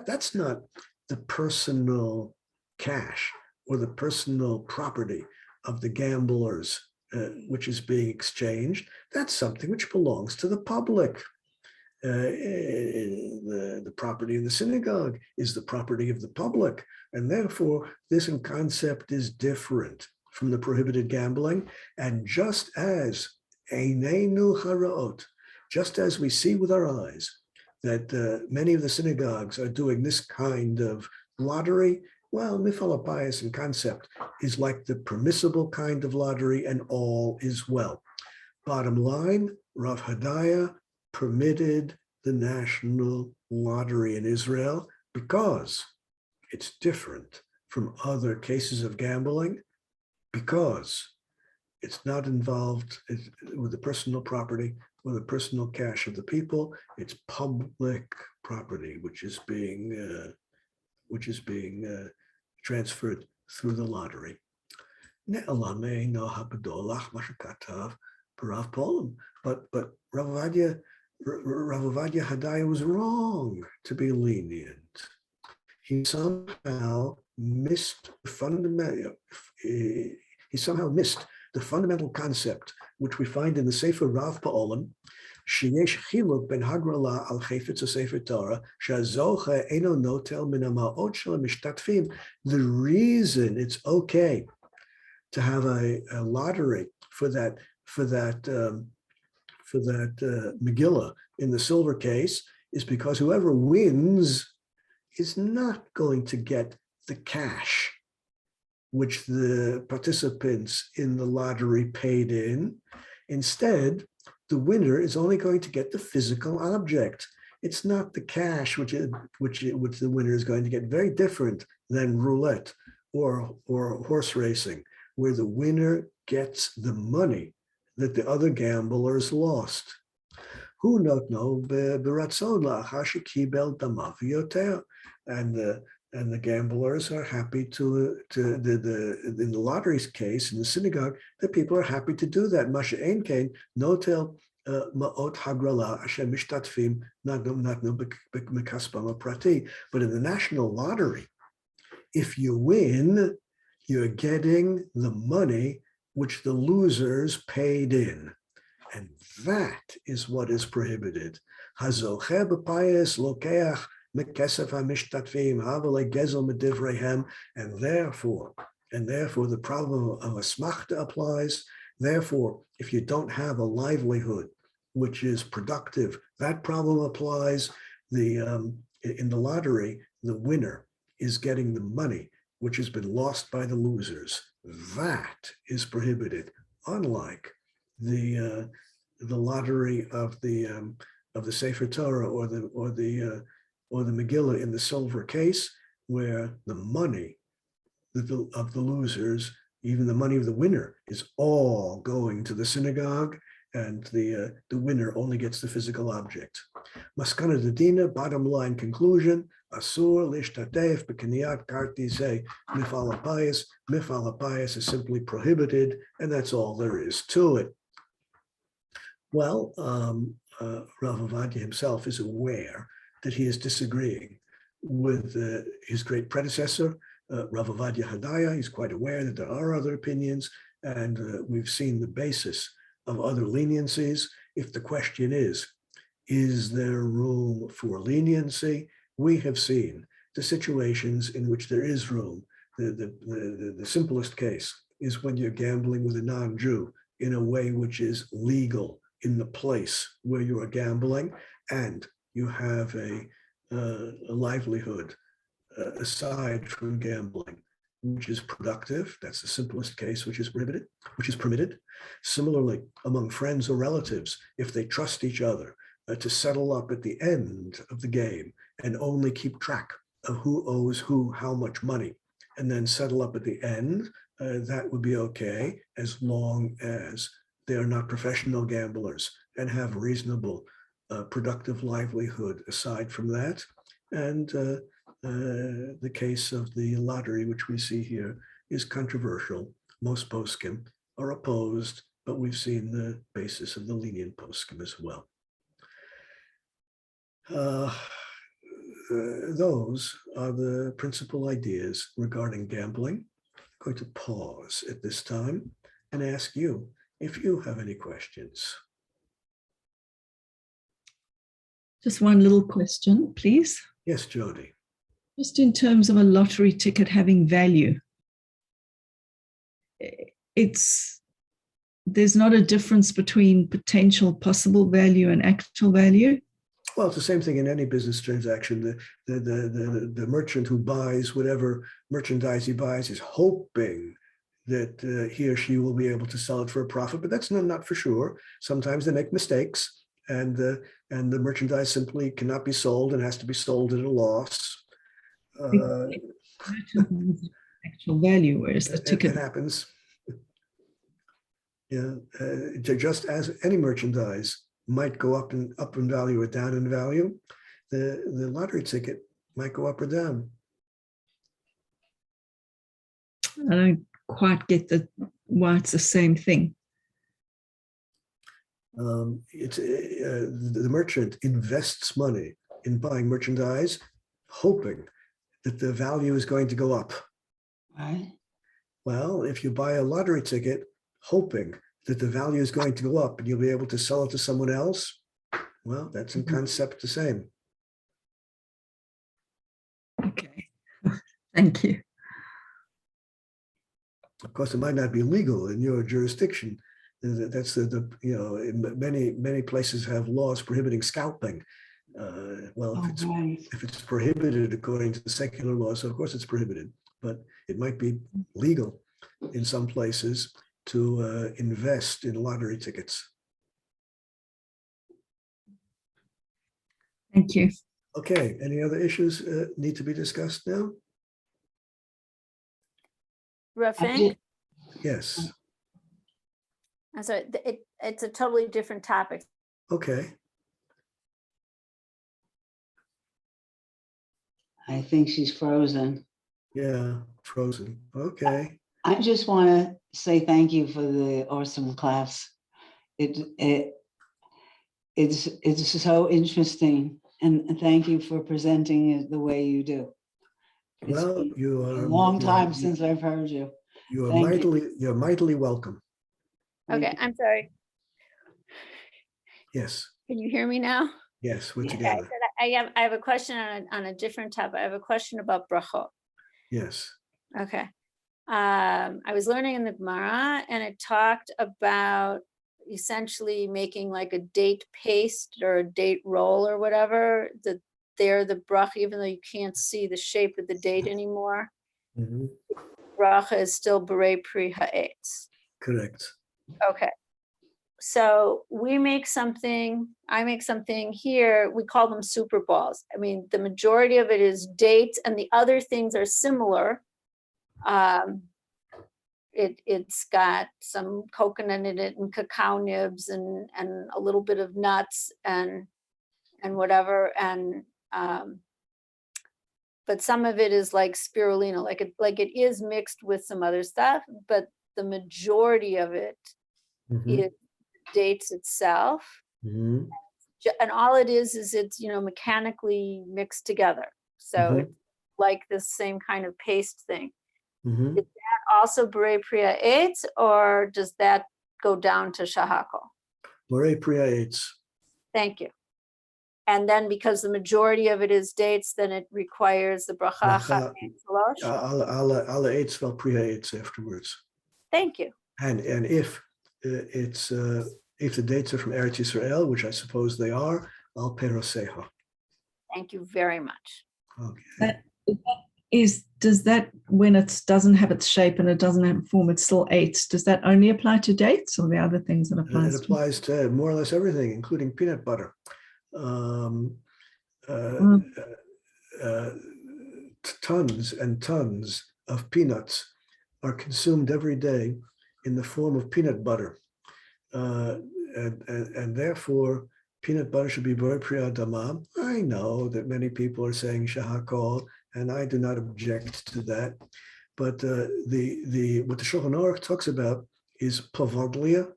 that's not the personal cash or the personal property of the gamblers, which is being exchanged. That's something which belongs to the public. The property of the synagogue is the property of the public, and therefore this concept is different from the prohibited gambling. And just as einenu haraot, just as we see with our eyes that many of the synagogues are doing this kind of lottery, well, mifal habayis in concept is like the permissible kind of lottery, and all is well. Bottom line, Rav Hadaya permitted the national lottery in Israel because it's different from other cases of gambling, because it's not involved with the personal property or the personal cash of the people. It's public property, which is being transferred through the lottery. But Rav Ovadia Hadaya was wrong to be lenient. He somehow missed the fundamental concept which we find in the Sefer Rav Pa'olim, sheyesh chiluk ben hagrala al chayfetz Sefer Torah shazocha eno notel min ha'ma'ot shel mishtatfim. The reason it's okay to have a lottery for that Megillah in the silver case is because whoever wins is not going to get the cash which the participants in the lottery paid in. Instead, the winner is only going to get the physical object. It's not the cash which the winner is going to get. Very different than roulette or horse racing, where the winner gets the money that the other gamblers lost. Who not know beratzon la'achar shekibel damav yoter, and the gamblers are happy to in the lottery's case in the synagogue, the people are happy to do that. Masha ein kain notel ma'ot hagrala ashem mishtatfim natnu b'kaspam prati. But in the national lottery, if you win, you're getting the money which the losers paid in. And that is what is prohibited. Hazoche b'payes lokeach mekesef hamishtatfim havale gezel medivreihem. And therefore the problem of a smachta applies. Therefore, if you don't have a livelihood which is productive, that problem applies. In the lottery, the winner is getting the money which has been lost by the losers. That is prohibited, unlike the lottery of the Sefer Torah or the Megillah in the silver case, where the money of the losers, even the money of the winner, is all going to the synagogue, and the winner only gets the physical object. Maskana Dedina, bottom line conclusion, Asur lishtatef b'keniyat kartizeh mifal habayis. Mifal habayis is simply prohibited, and that's all there is to it. Well, Rav Ovadia himself is aware that he is disagreeing with his great predecessor, Rav Ovadia Hadaya. He's quite aware that there are other opinions, and we've seen the basis of other leniencies. If the question is there room for leniency? We have seen the situations in which there is room. The simplest case is when you're gambling with a non-Jew in a way which is legal in the place where you are gambling, and you have a livelihood aside from gambling, which is productive. That's the simplest case, which is permitted. Similarly, among friends or relatives, if they trust each other to settle up at the end of the game and only keep track of who owes who how much money, and then settle up at the end, that would be okay, as long as they are not professional gamblers and have reasonable productive livelihood aside from that. And the case of the lottery, which we see here, is controversial. Most poskim are opposed, but we've seen the basis of the lenient poskim as well. Those are the principal ideas regarding gambling. I'm going to pause at this time and ask you if you have any questions. Just one little question, please. Yes, Jody. Just in terms of a lottery ticket having value, there's not a difference between potential possible value and actual value? Well, it's the same thing in any business transaction. The merchant who buys whatever merchandise he buys is hoping that he or she will be able to sell it for a profit, but that's not for sure. Sometimes they make mistakes, and the merchandise simply cannot be sold and has to be sold at a loss. Actual value, whereas the ticket. It happens. Yeah, just as any merchandise might go up in value or down in value, the lottery ticket might go up or down. I don't quite get why it's the same thing. The merchant invests money in buying merchandise, hoping that the value is going to go up. Right. Well, if you buy a lottery ticket, hoping that the value is going to go up and you'll be able to sell it to someone else, well, that's in concept the same. Okay, thank you. Of course, it might not be legal in your jurisdiction. That's many places have laws prohibiting scalping. If it's prohibited according to the secular laws, so of course it's prohibited, but it might be legal in some places to invest in lottery tickets. Thank you. Okay, any other issues need to be discussed now? Rav Fink? Yes. I'm sorry, it's a totally different topic. Okay. I think she's frozen. Yeah, frozen. Okay. I just want to say thank you for the awesome class. It's so interesting, and thank you for presenting it the way you do. It's Well, you are a long time since I've heard you. You're mightily welcome. Okay, I'm sorry. Yes. Can you hear me now? Yes, we're Okay, together. I have a question on a different topic. I have a question about brachot. Yes. Okay. I was learning in the Gemara, and it talked about essentially making like a date paste or a date roll or whatever, that they're the bracha, even though you can't see the shape of the date anymore. Mm-hmm. Bracha is still berei pri ha'etz. Correct. Okay. So I make something here, we call them super balls. I mean, the majority of it is dates, and the other things are similar. It's got some coconut in it and cacao nibs and a little bit of nuts and whatever. And but some of it is like spirulina, like it is mixed with some other stuff, but the majority of it is dates itself. And all it is it's mechanically mixed together. So it's like this same kind of paste thing. Is that also berei pri ha'etz, or does that go down to shahakol? Berei pri ha'etz. Thank you. And then because the majority of it is dates, then it requires the bracha Ala eitz vel pri ha'etz afterwards. Thank you. And if if the dates are from Eretz Yisrael, which I suppose they are, al peroseha. Thank you very much. Okay. Does that, when it doesn't have its shape and it doesn't have form, it's still eights, does that only apply to dates, or the other things that applies? It applies to more or less everything, including peanut butter. Tons and tons of peanuts are consumed every day in the form of peanut butter. And therefore, peanut butter should be berei pri ha'adama. I know that many people are saying shahakol, and I do not object to that. But what the Shulchan Aruch talks about is povodlia.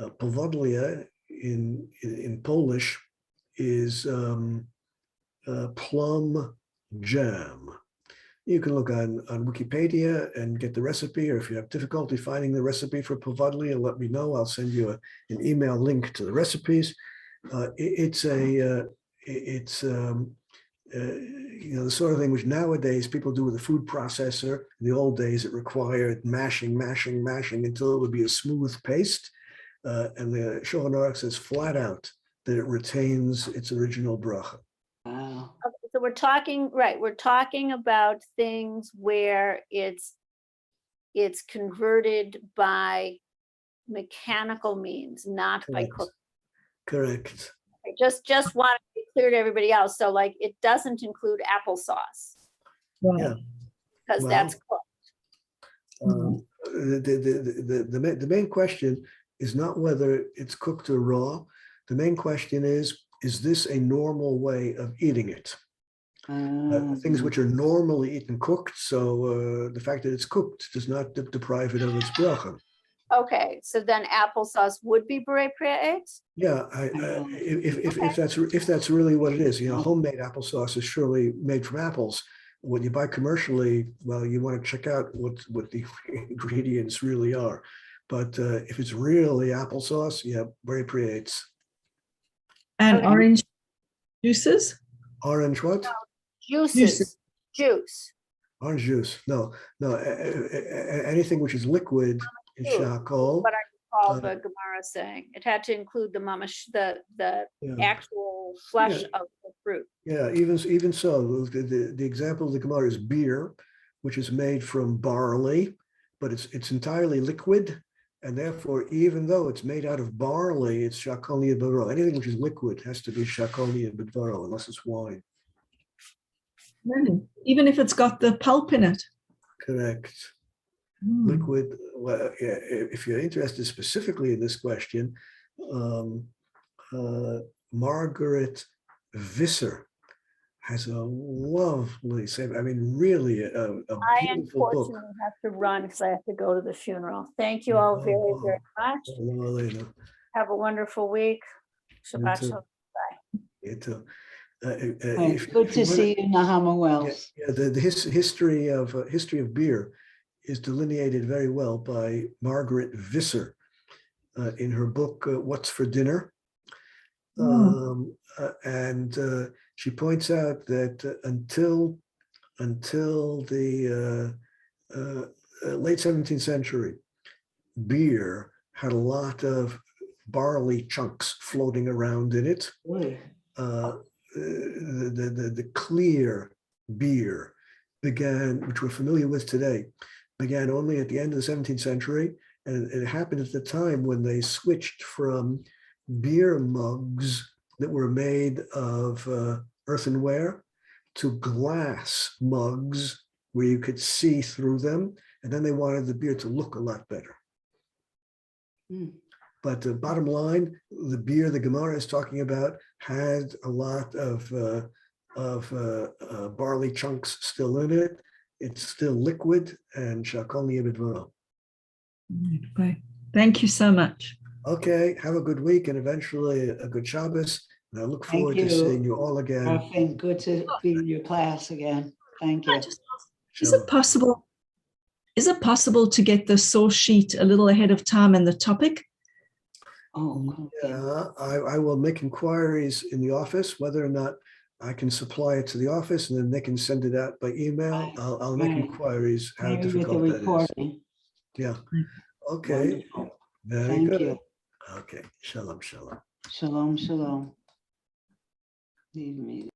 Povodlia in Polish is plum jam. You can look on Wikipedia and get the recipe, or if you have difficulty finding the recipe for povodlia, let me know. I'll send you an email link to the recipes. It's it's the sort of thing which nowadays people do with a food processor. In the old days, it required mashing until it would be a smooth paste. And the Shulchan Aruch says flat out that it retains its original bracha. Wow. Okay, so we're talking about things where it's converted by mechanical means, not by Correct. cooking. Correct. I just want to be clear to everybody else. So like it doesn't include applesauce Right. Yeah. because Well, that's cooked. The main question is not whether it's cooked or raw. The main question is this a normal way of eating it? Things which are normally eaten cooked. So the fact that it's cooked does not deprive it of its bracha. Okay, so then applesauce would be perpetuates? Yeah, if that's really what it is, homemade applesauce is surely made from apples. When you buy commercially, well, you want to check out what the ingredients really are. But if it's really applesauce, yeah, perpetuates. And Okay. orange juices? Orange what? Juices, juice. Orange juice. No. Anything which is liquid is shakol. What I recall the Gemara saying. It had to include the mamash, the actual flesh of the fruit. Yeah, even so, the example of the Gemara is beer, which is made from barley, but it's entirely liquid, and therefore, even though it's made out of barley, it's shakoli b'dvaro. Anything which is liquid has to be shakoli b'dvaro, unless it's wine. Really? Even if it's got the pulp in it? Correct. Mm. Liquid. Well, yeah, if you're interested specifically in this question, Margaret Visser has a lovely, really a I beautiful book. unfortunately have to run because I have to go to the funeral. Thank you all very, very much. Elena, Have a wonderful week. Shabbat too. shalom. you too. Good to see you, Nahama Wells. Yeah, the history of beer is delineated very well by Margaret Visser in her book "What's for Dinner," and she points out that until the late 17th century, beer had a lot of barley chunks floating around in it. The clear beer began, which we're familiar with today, began only at the end of the 17th century. And it happened at the time when they switched from beer mugs that were made of earthenware to glass mugs where you could see through them. And then they wanted the beer to look a lot better. But the bottom line, the beer the Gemara is talking about had a lot of barley chunks still in it. It's still liquid and shakoli b'dvaro. Great. Thank you so much. Okay, have a good week and eventually a good Shabbos. And I look forward to seeing you all again. Rav Fink, good to be in your class again. Thank you. Is it possible to get the source sheet a little ahead of time and the topic? Oh, yeah, I will make inquiries in the office whether or not I can supply it to the office, and then they can send it out by email. I'll make inquiries how maybe difficult with the that is. recording. Yeah. Okay. Wonderful. Very Thank good. you. Okay. Shalom, shalom. Shalom, shalom. Leave me.